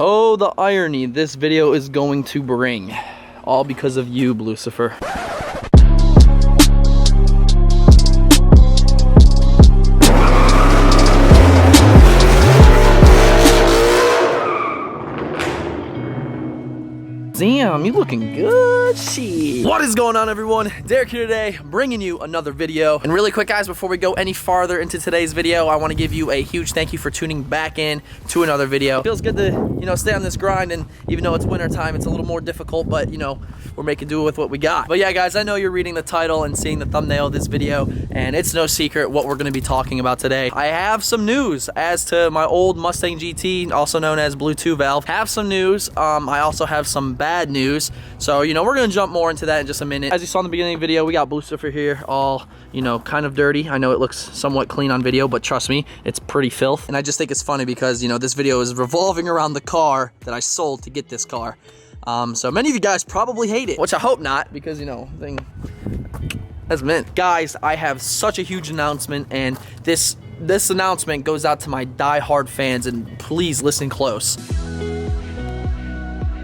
Oh, the irony this video is going to bring. All because of you, Lucifer. Damn, you looking good, shit. What is going on, everyone? Derek here today, bringing you another video. And really quick, guys, before we go any farther into today's video, I want to give you a huge thank you for tuning back in to another video. It feels good to, you know, stay on this grind, and even though it's winter time, it's a little more difficult, but, you know, we're making do with what we got. But yeah, guys, I know you're reading the title and seeing the thumbnail of this video, and it's no secret what we're going to be talking about today. I have some news as to my old Mustang GT, also known as Bluetooth valve. Have some news. I also have some bad news. So, you know, we're going to jump more into that in just a minute. As you saw in the beginning of the video, we got Lucifer here all, you know, kind of dirty. I know it looks somewhat clean on video, but trust me, it's pretty filth. And I just think it's funny because, you know, this video is revolving around the car that I sold to get this car. So many of you guys probably hate it, which I hope not, because, you know, that's meant. Guys, I have such a huge announcement, and this announcement goes out to my die-hard fans, and please listen close.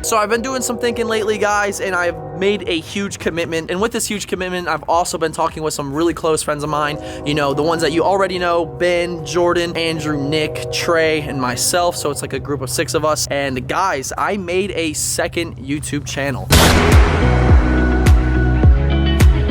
So I've been doing some thinking lately, guys, and I've made a huge commitment. And with this huge commitment, I've also been talking with some really close friends of mine. You know, the ones that you already know: Ben, Jordan, Andrew, Nick, Trey, and myself. So it's like a group of 6 of us. And guys, I made a second YouTube channel.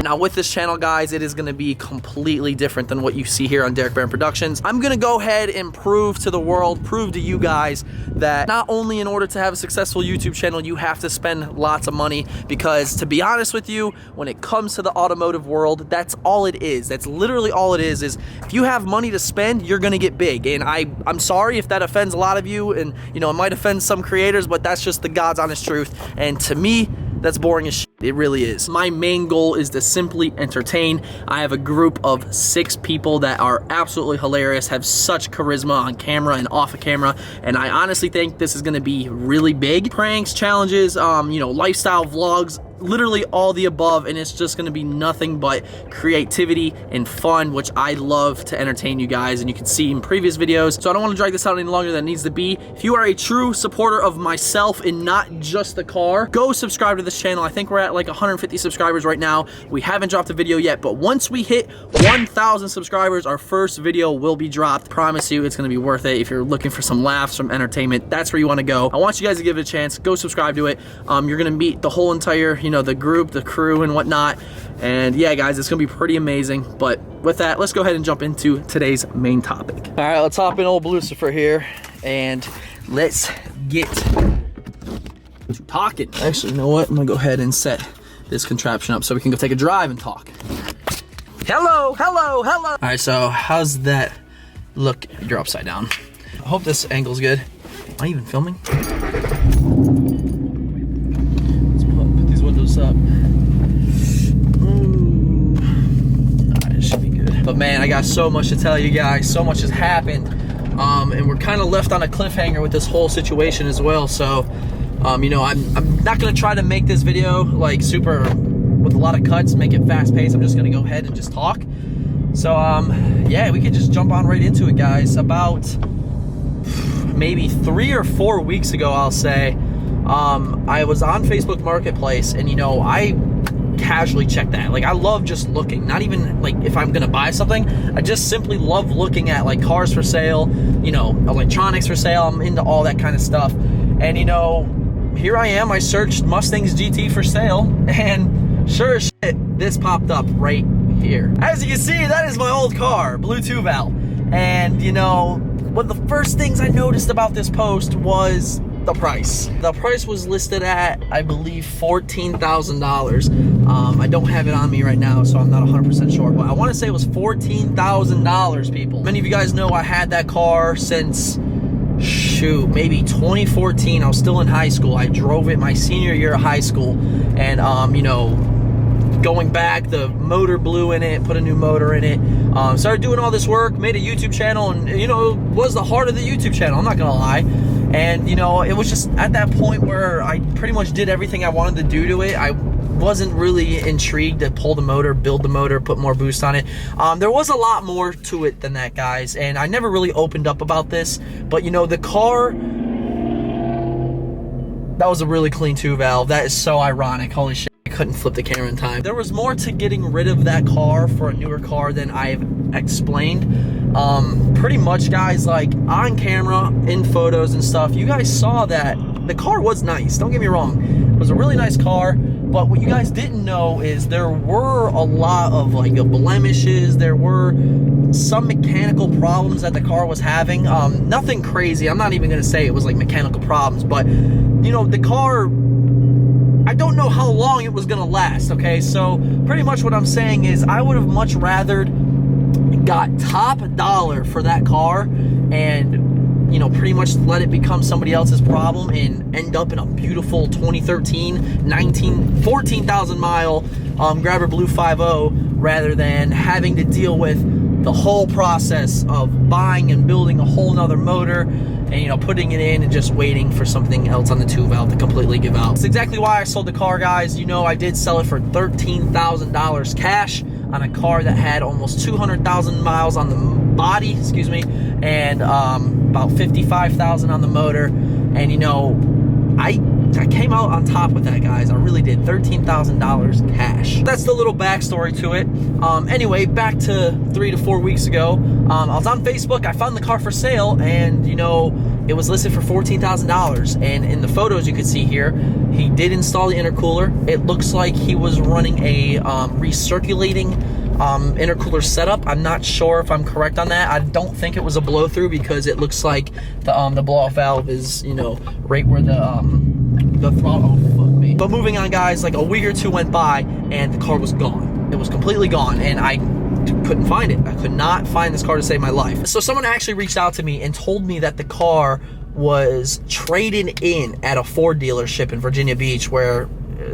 Now with this channel, guys, it is going to be completely different than what you see here on Derek Brand Productions. I'm going to go ahead and prove to the world, prove to you guys that not only in order to have a successful YouTube channel, you have to spend lots of money, because to be honest with you, when it comes to the automotive world, that's all it is. That's literally all it is if you have money to spend, you're going to get big. And I'm sorry if that offends a lot of you, and, you know, it might offend some creators, but that's just the God's honest truth. And to me, that's boring as shit. It really is. My main goal is to simply entertain. I have a group of 6 people that are absolutely hilarious, have such charisma on camera and off of camera, and I honestly think this is going to be really big. Pranks, challenges, you know, lifestyle vlogs, literally all the above, and it's just going to be nothing but creativity and fun, which I love to entertain you guys, and you can see in previous videos. So I don't want to drag this out any longer than it needs to be. If you are a true supporter of myself and not just the car, go subscribe to this channel. I think we're at like 150 subscribers right now. We haven't dropped a video yet, but once we hit 1,000 subscribers, our first video will be dropped. Promise you, it's going to be worth it. If you're looking for some laughs, some entertainment, that's where you want to go. I want you guys to give it a chance. Go subscribe to it. You're going to meet the whole entire, you know, the group, the crew, and whatnot. And yeah, guys, it's gonna be pretty amazing. But with that, let's go ahead and jump into today's main topic. All right, let's hop in old Lucifer here, and let's get to talking. Actually, you know what? I'm gonna go ahead and set this contraption up so we can go take a drive and talk. Hello, hello, hello. All right, so how's that look? You're upside down. I hope this angle's good. Am I even filming? Windows up. It should be good. But man, I got so much to tell you guys. So much has happened, and we're kind of left on a cliffhanger with this whole situation as well. So, you know, I'm not gonna try to make this video like super with a lot of cuts, make it fast paced. I'm just gonna go ahead and just talk. So, yeah, we could just jump on right into it, guys. About maybe 3 or 4 weeks ago, I'll say. I was on Facebook Marketplace, and, you know, I casually check that. Like, I love just looking, not even like if I'm gonna buy something. I just simply love looking at like cars for sale, you know, electronics for sale. I'm into all that kind of stuff. And, you know, here I am, I searched Mustangs GT for sale, and sure as shit, this popped up right here. As you can see, that is my old car, Bluetooth valve. And, you know, one of the first things I noticed about this post was the price. The price was listed at, I believe, $14,000. I don't have it on me right now, so I'm not 100% sure, but I want to say it was $14,000, people. Many of you guys know I had that car since, shoot, maybe 2014. I was still in high school. I drove it my senior year of high school, and, you know, going back, the motor blew in it, put a new motor in it, started doing all this work, made a YouTube channel, and, you know, it was the heart of the YouTube channel, I'm not gonna lie. And, you know, it was just at that point where I pretty much did everything I wanted to do to it. I wasn't really intrigued to pull the motor, build the motor, put more boost on it. There was a lot more to it than that, guys, and I never really opened up about this, but, you know, the car That was a really clean 2 valve. That is so ironic. Holy shit, I couldn't flip the camera in time. There was more to getting rid of that car for a newer car than I've explained. Pretty much, guys, like on camera, in photos and stuff, you guys saw that the car was nice. Don't get me wrong. It was a really nice car, but what you guys didn't know is there were a lot of like blemishes. There were some mechanical problems that the car was having. Nothing crazy. I'm not even gonna say it was like mechanical problems, but you know, the car, I don't know how long it was gonna last, okay? So pretty much what I'm saying is I would have much rather got top dollar for that car and, you know, pretty much let it become somebody else's problem and end up in a beautiful 2013 14,000 mile Grabber Blue 5.0 rather than having to deal with the whole process of buying and building a whole nother motor and, you know, putting it in and just waiting for something else on the 2 valve to completely give out. It's exactly why I sold the car, guys. You know, I did sell it for $13,000 cash on a car that had almost 200,000 miles on the body, excuse me, and about 55,000 on the motor. And you know, I came out on top with that, guys. I really did. $13,000 cash. That's the little backstory to it. Anyway, back to 3 to 4 weeks ago. I was on Facebook. I found the car for sale, and you know, it was listed for $14,000. And in the photos you could see here, he did install the intercooler. It looks like he was running a recirculating intercooler setup. I'm not sure if I'm correct on that. I don't think it was a blow through because it looks like the blow off valve is, you know, right where the throttle. Oh, fuck me. But moving on, guys, like a week or two went by and the car was gone. It was completely gone, and I couldn't find it. I could not find this car to save my life. So someone actually reached out to me and told me that the car was traded in at a Ford dealership in Virginia Beach where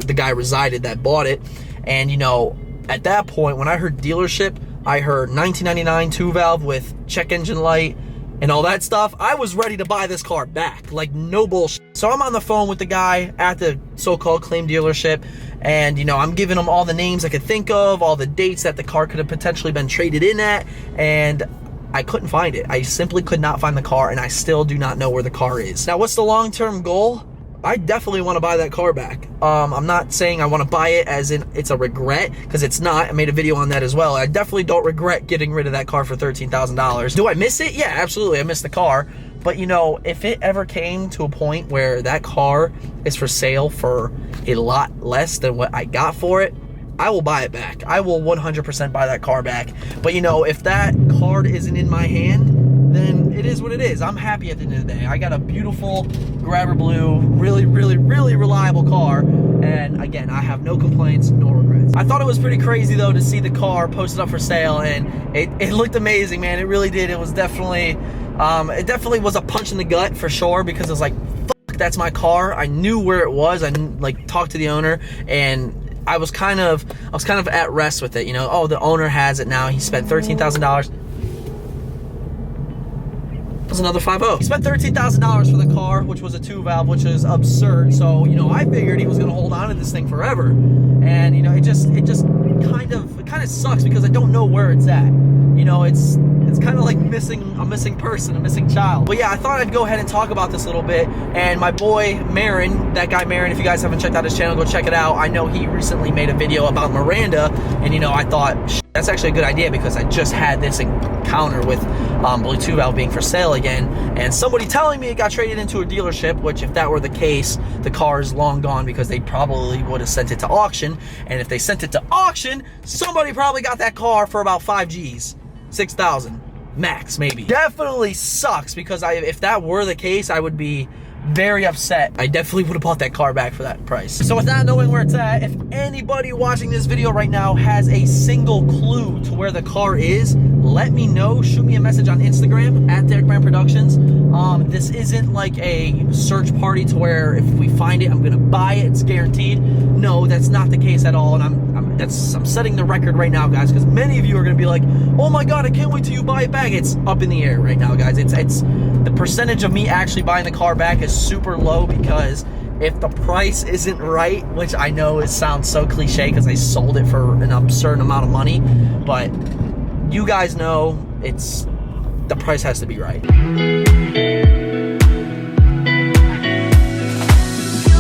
the guy resided that bought it. And you know, at that point, when I heard dealership, I heard 1999 2 valve with check engine light and all that stuff. I was ready to buy this car back, like no bullshit. So I'm on the phone with the guy at the so-called claim dealership, and you know, I'm giving him all the names I could think of, all the dates that the car could have potentially been traded in at, and I couldn't find it. I simply could not find the car, and I still do not know where the car is. Now, what's the long-term goal? I definitely want to buy that car back. I'm not saying I want to buy it as in it's a regret, because it's not. I made a video on that as well. I definitely don't regret getting rid of that car for $13,000. Do I miss it? Yeah, absolutely. I miss the car. But you know, if it ever came to a point where that car is for sale for a lot less than what I got for it, I will buy it back. I will 100% buy that car back. But you know, if that card isn't in my hand, then it is what it is. I'm happy at the end of the day. I got a beautiful Grabber Blue, really, really, really reliable car. And again, I have no complaints, no regrets. I thought it was pretty crazy though to see the car posted up for sale, and it looked amazing, man. It really did. It was definitely, it definitely was a punch in the gut for sure, because it was like, fuck, that's my car. I knew where it was. I like talked to the owner, and I was kind of at rest with it. You know, oh, the owner has it now. He spent $13,000. Was another 5.0. He spent $13,000 for the car, which was a 2 valve, which is absurd. So, you know, I figured he was going to hold on to this thing forever. And, you know, it just kind of sucks because I don't know where it's at. You know, it's kind of like a missing person, a missing child. But yeah, I thought I'd go ahead and talk about this a little bit. And my boy Marin, that guy Marin, if you guys haven't checked out his channel, go check it out. I know he recently made a video about Miranda, and you know, I thought that's actually a good idea because I just had this encounter with Blue 2 valve being for sale again, and somebody telling me it got traded into a dealership, which if that were the case, the car is long gone because they probably would have sent it to auction. And if they sent it to auction, somebody probably got that car for about 5 G's. 6,000 max, maybe. Definitely sucks because if that were the case, I would be very upset. I definitely would have bought that car back for that price. So with not knowing where it's at, if anybody watching this video right now has a single clue to where the car is, let me know. Shoot me a message on Instagram at Derek Brand Productions. This isn't like a search party to where if we find it, I'm gonna buy it, it's guaranteed. No, that's not the case at all. And I'm setting the record right now, guys, because many of you are gonna be like, oh my God, I can't wait till you buy it back. It's up in the air right now, guys. It's the percentage of me actually buying the car back is super low, because if the price isn't right, which I know it sounds so cliche because I sold it for an absurd amount of money, but you guys know the price has to be right.